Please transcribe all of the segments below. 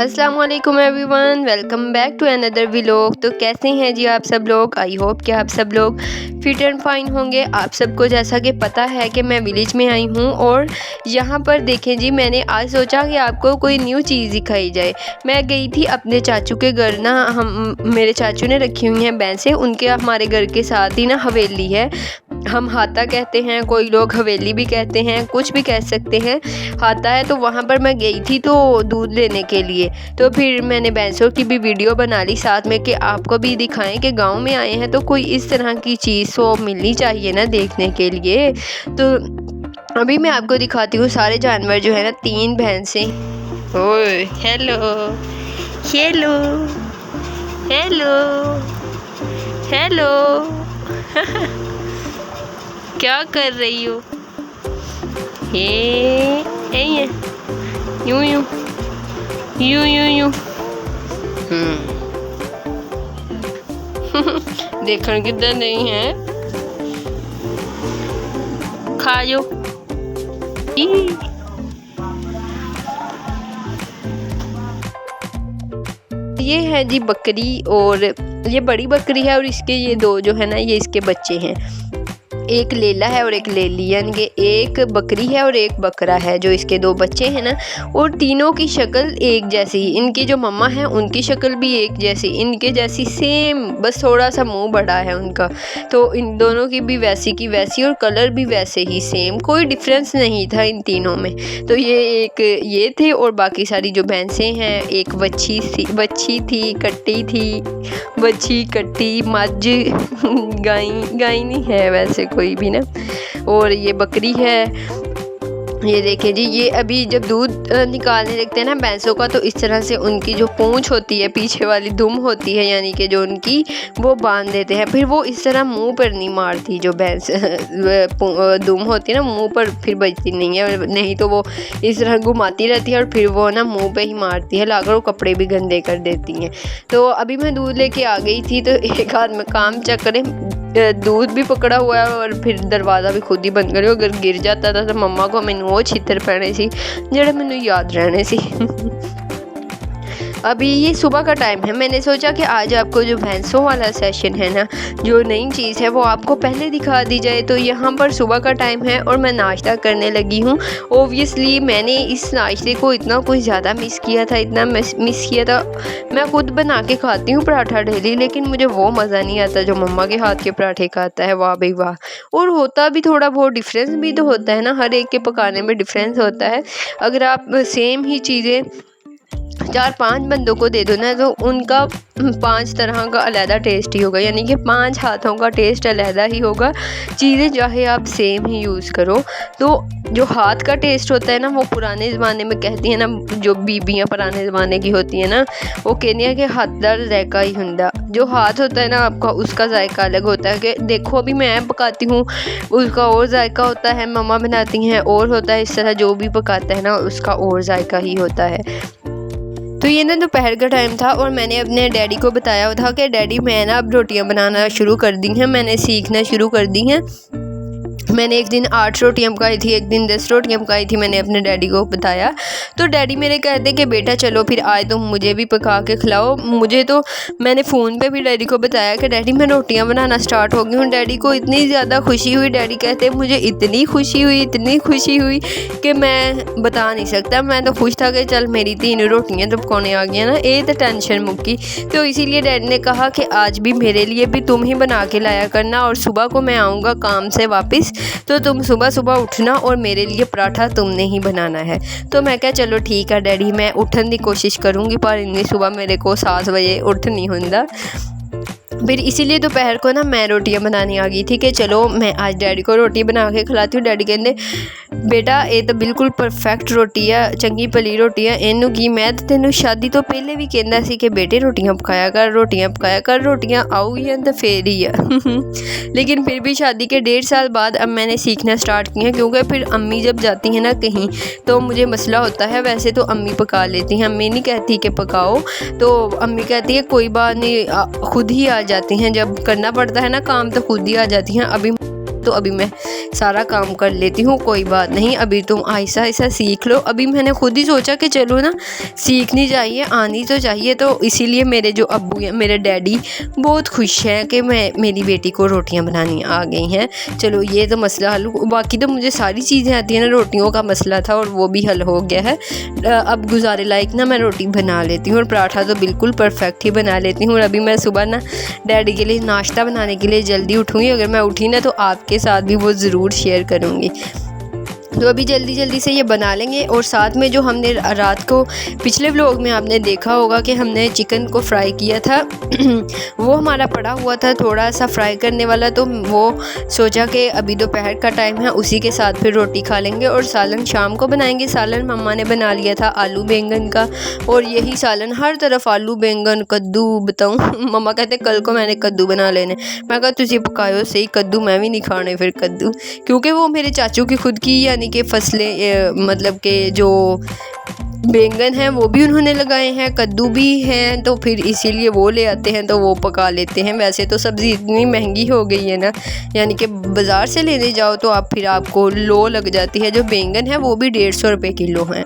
अस्सलाम वालेकुम everyone, welcome back to another vlog. तो कैसे हैं जी आप सब लोग? आई होप कि आप सब लोग फिट एंड फाइन होंगे। आप सबको जैसा कि पता है कि मैं विलेज में आई हूँ और यहाँ पर देखें जी, मैंने आज सोचा कि आपको कोई न्यू चीज़ दिखाई जाए। मैं गई थी अपने चाचू के घर ना, मेरे चाचू ने रखी हुई हैं भैंसें। उनके हमारे घर के साथ ही ना हवेली है। हम हाता कहते हैं, कोई लोग हवेली भी कहते हैं, कुछ भी कह सकते हैं। हाता है। तो वहाँ पर मैं गई थी तो दूध लेने के लिए। तो फिर मैंने भैंसों की भी वीडियो बना ली साथ में कि आपको भी दिखाएं कि गांव में आए हैं तो कोई इस तरह की चीज़ तो मिलनी चाहिए ना देखने के लिए। तो अभी मैं आपको दिखाती हूँ सारे जानवर जो है ना। 3 भैंसें। ओए हेलो हेलो हेलो हेलो क्या कर रही हो? ये यूं यूं यूं यूं यूं देखण किधर नहीं है, खाओ। ये है जी बकरी, और ये बड़ी बकरी है और इसके ये 2 जो है ना, ये इसके बच्चे हैं। एक लेला है और एक लेली, यानी कि एक बकरी है और एक बकरा है जो इसके 2 बच्चे हैं ना। और तीनों की शक्ल एक जैसी। इनकी जो मम्मा है उनकी शक्ल भी एक जैसी, इनके जैसी सेम, बस थोड़ा सा मुंह बड़ा है उनका। तो इन दोनों की भी वैसी की वैसी और कलर भी वैसे ही सेम, कोई डिफरेंस नहीं था इन तीनों में। तो ये थे। और बाकी सारी जो भैंसें हैं, एक बच्ची थी, कट्टी थी, बच्ची कट्टी, मज्ज गाय नहीं है वैसे कोई भी ना। और ये बकरी है। ये देखें जी, ये अभी जब दूध निकालने लगते हैं ना भैंसों का, तो इस तरह से उनकी जो पूंछ होती है, पीछे वाली दुम होती है, यानी कि जो उनकी, वो बांध देते हैं। फिर वो इस तरह मुंह पर नहीं मारती, जो भैंस दुम होती है ना मुंह पर, फिर बचती नहीं है। नहीं तो वो इस तरह घुमाती रहती है और फिर वो ना मुंह पे ही मारती है, लाकर वो कपड़े भी गंदे कर देती हैं। तो अभी मैं दूध लेके आ गई थी, तो एक हाथ में काम चक्कर दूध भी पकड़ा हुआ है और फिर दरवाज़ा भी खुद ही बंद करो। अगर गिर जाता था तो मम्मा को मैनू वो छितर पैने सी जेड़े मैनू याद रहने सी। अभी ये सुबह का टाइम है। मैंने सोचा कि आज आपको जो भैंसों वाला सेशन है ना, जो नई चीज़ है वो आपको पहले दिखा दी जाए। तो यहाँ पर सुबह का टाइम है और मैं नाश्ता करने लगी हूँ। ओब्वियसली मैंने इस नाश्ते को इतना कुछ ज़्यादा मिस किया था, इतना मिस किया था। मैं खुद बना के खाती हूँ पराठा डेली, लेकिन मुझे वो मज़ा नहीं आता जो मम्मा के हाथ के पराठे का आता है। वाह भाई वाह। और होता भी थोड़ा बहुत डिफरेंस भी तो होता है ना, हर एक के पकाने में डिफरेंस होता है। अगर आप सेम ही चीज़ें 4-5 बंदों को दे दो ना, तो उनका 5 तरह का अलहदा टेस्ट ही होगा, यानी कि 5 हाथों का टेस्ट अलहदा ही होगा। चीज़ें चाहे आप सेम ही यूज़ करो। तो जो हाथ का टेस्ट होता है ना, वो पुराने ज़माने में कहती हैं ना, जो बीबियाँ पुराने ज़माने की होती हैं ना, वो कहती हैं कि हाथदार जायका ही हुंदा। जो हाथ होता है ना आपका, उसका जायका अलग होता है। कि देखो अभी मैं पकाती हूँ, उसका और जायका होता है, मम्मा बनाती हैं और होता है। इस तरह जो भी पकाता है ना, उसका और जायका ही होता है। तो ये ना दोपहर का टाइम था और मैंने अपने डैडी को बताया था कि डैडी मैं ना अब रोटियां बनाना शुरू कर दी हैं, मैंने सीखना शुरू कर दी हैं। मैंने एक दिन 8 रोटियां पकाई थी, एक दिन 10 रोटियां पकाई थी, मैंने अपने डैडी को बताया। तो डैडी मेरे कहते कि बेटा चलो फिर आज तुम मुझे भी पका के खिलाओ मुझे। तो मैंने फ़ोन पे भी डैडी को बताया कि डैडी मैं रोटियां बनाना स्टार्ट हो गई हूँ। डैडी को इतनी ज़्यादा खुशी हुई, डैडी कहते मुझे इतनी खुशी हुई कि मैं बता नहीं सकता। मैं तो खुश था कि चल मेरी 3 रोटियाँ तो पकाने आ गई ना, ये तो टेंशन मुक्की। तो इसीलिए डैडी ने कहा कि आज भी मेरे लिए भी तुम ही बना के लाया करना, और सुबह को मैं आऊँगा काम से वापस, तो तुम सुबह सुबह उठना और मेरे लिए पराठा तुमने ही बनाना है। तो मैं क्या चलो ठीक है डैडी, मैं उठने की कोशिश करूँगी, पर इतनी सुबह मेरे को 7 बजे उठ नहीं होता। फिर इसीलिए दोपहर को ना मैं रोटियां बनाने आ गई थी कि चलो मैं आज डैडी को रोटी बना के खिलाती हूँ। डैडी कहते बेटा ये तो बिल्कुल परफेक्ट रोटी है, चंगी भली रोटी है, इनू की मैं तो तेनों शादी तो पहले भी कहता सी कि बेटे रोटियां पकाया कर, रोटियां आऊगी तो फिर ही है। लेकिन फिर भी शादी के 1.5 साल बाद अब मैंने सीखना स्टार्ट किया, क्योंकि फिर अम्मी जब जाती हैं ना कहीं तो मुझे मसला होता है। वैसे तो अम्मी पका लेती हैं, अम्मी नहीं कहती कि पकाओ, तो अम्मी कहती है कोई बात नहीं, खुद ही आ जाती हैं। जब करना पड़ता है ना काम तो खुद ही आ जाती हैं। अभी तो अभी मैं सारा काम कर लेती हूँ, कोई बात नहीं, अभी तुम आहिस्ता आहिस्ता सीख लो। अभी मैंने खुद ही सोचा कि चलो ना सीखनी चाहिए, आनी तो चाहिए, तो इसीलिए मेरे जो अब्बू हैं, मेरे डैडी बहुत खुश हैं कि मेरी बेटी को रोटियां बनानी आ गई हैं। चलो ये तो मसला हल, बाकी तो मुझे सारी चीज़ें आती हैं ना, रोटियों का मसला था और वो भी हल हो गया है। अब गुजारे लायक ना मैं रोटी बना लेती हूँ और पराठा तो बिल्कुल परफेक्ट ही बना लेती हूँ। और अभी मैं सुबह ना डैडी के लिए नाश्ता बनाने के लिए जल्दी उठूँगी। अगर मैं उठी ना तो आपके साथ भी वो ज़रूर शेयर करूँगी। तो अभी जल्दी जल्दी से ये बना लेंगे। और साथ में जो हमने रात को पिछले व्लॉग में आपने देखा होगा कि हमने चिकन को फ्राई किया था वो हमारा पड़ा हुआ था थोड़ा सा फ्राई करने वाला, तो वो सोचा कि अभी दोपहर का टाइम है, उसी के साथ फिर रोटी खा लेंगे और सालन शाम को बनाएंगे। सालन मम्मा ने बना लिया था आलू बैंगन का, और यही सालन हर तरफ आलू बैंगन कद्दू बताऊँ मम्मा कहते कल को मैंने कद्दू बना लेने, मैं कहा तुझे पकायो सही कद्दू, मैं भी नहीं खाने फिर कद्दू, क्योंकि वो मेरे चाचू की खुद की यानी कि फसलें मतलब के जो बैंगन हैं वो भी उन्होंने लगाए हैं, कद्दू भी हैं, तो फिर इसीलिए वो ले आते हैं तो वो पका लेते हैं। वैसे तो सब्ज़ी इतनी महंगी हो गई है ना, यानी कि बाज़ार से लेने जाओ तो आपको लो लग जाती है। जो बैंगन है वो भी 150 रुपये किलो हैं।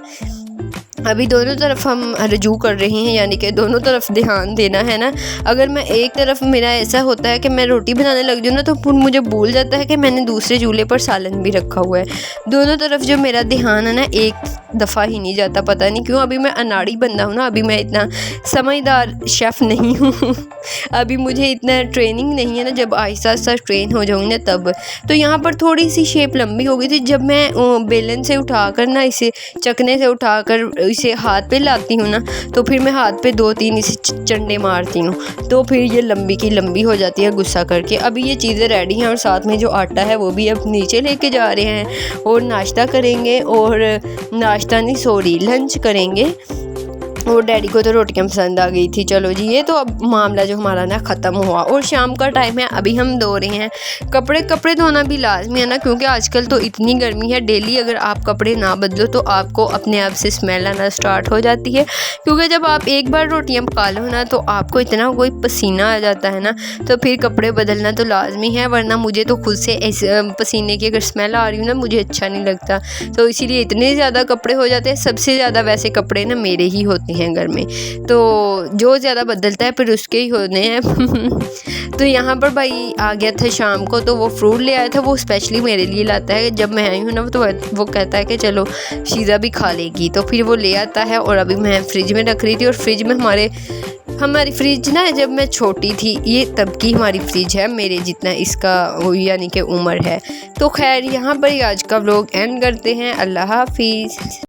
अभी दोनों तरफ हम रजू कर रहे हैं, यानी कि दोनों तरफ ध्यान देना है ना। अगर मैं एक तरफ, मेरा ऐसा होता है कि मैं रोटी बनाने लग जाऊँ ना तो फिर मुझे भूल जाता है कि मैंने दूसरे चूल्हे पर सालन भी रखा हुआ है। दोनों तरफ जो मेरा ध्यान है ना एक दफ़ा ही नहीं जाता, पता नहीं क्यों। अभी मैं अनाड़ी बंदा हूँ ना, अभी मैं इतना समझदार शेफ़ नहीं हूँ अभी मुझे इतना ट्रेनिंग नहीं है ना, जब आहिस्ता आहिस्ता ट्रेन हो जाऊँगी ना तब। तो यहाँ पर थोड़ी सी शेप लंबी हो गई थी, जब मैं बेलन से उठाकर ना, इसे चकने से उठाकर इसे हाथ पे लाती हूँ ना, तो फिर मैं हाथ पे 2-3 इसे चंडे मारती हूँ, तो फिर ये लंबी की लंबी हो जाती है गुस्सा करके। अभी ये चीज़ें रेडी हैं और साथ में जो आटा है वो भी अब नीचे लेके जा रहे हैं और नाश्ता करेंगे, और नाश्ता नहीं सॉरी लंच करेंगे। और डैडी को तो रोटियां पसंद आ गई थी। चलो जी, ये तो अब मामला जो हमारा ना ख़त्म हुआ। और शाम का टाइम है, अभी हम धो रहे हैं कपड़े धोना भी लाजमी है ना, क्योंकि आजकल तो इतनी गर्मी है, डेली अगर आप कपड़े ना बदलो तो आपको अपने आप से स्मेल आना स्टार्ट हो जाती है। क्योंकि जब आप एक बार रोटियां पका लो ना तो आपको इतना कोई पसीना आ जाता है ना, तो फिर कपड़े बदलना तो लाजमी है, वरना मुझे तो खुद से पसीने की अगर स्मेल आ रही हो ना मुझे अच्छा नहीं लगता। तो इसीलिए इतने ज़्यादा कपड़े हो जाते हैं। सबसे ज़्यादा वैसे कपड़े ना मेरे ही होते हैं घर में, तो जो ज़्यादा बदलता है फिर उसके ही होने हैं तो यहाँ पर भाई आ गया था शाम को, तो वो फ्रूट ले आया था, वो स्पेशली मेरे लिए लाता है। जब मैं आई हूँ ना तो वो कहता है कि चलो शीज़ा भी खा लेगी, तो फिर वो ले आता है। और अभी मैं फ्रिज में रख रही थी, और फ्रिज में हमारी फ्रिज ना जब मैं छोटी थी, ये तब की हमारी फ्रिज है, मेरे जितना इसका यानी कि उम्र है। तो खैर यहाँ पर ही आज का व्लॉग एंड करते हैं। अल्लाह हाफिज़।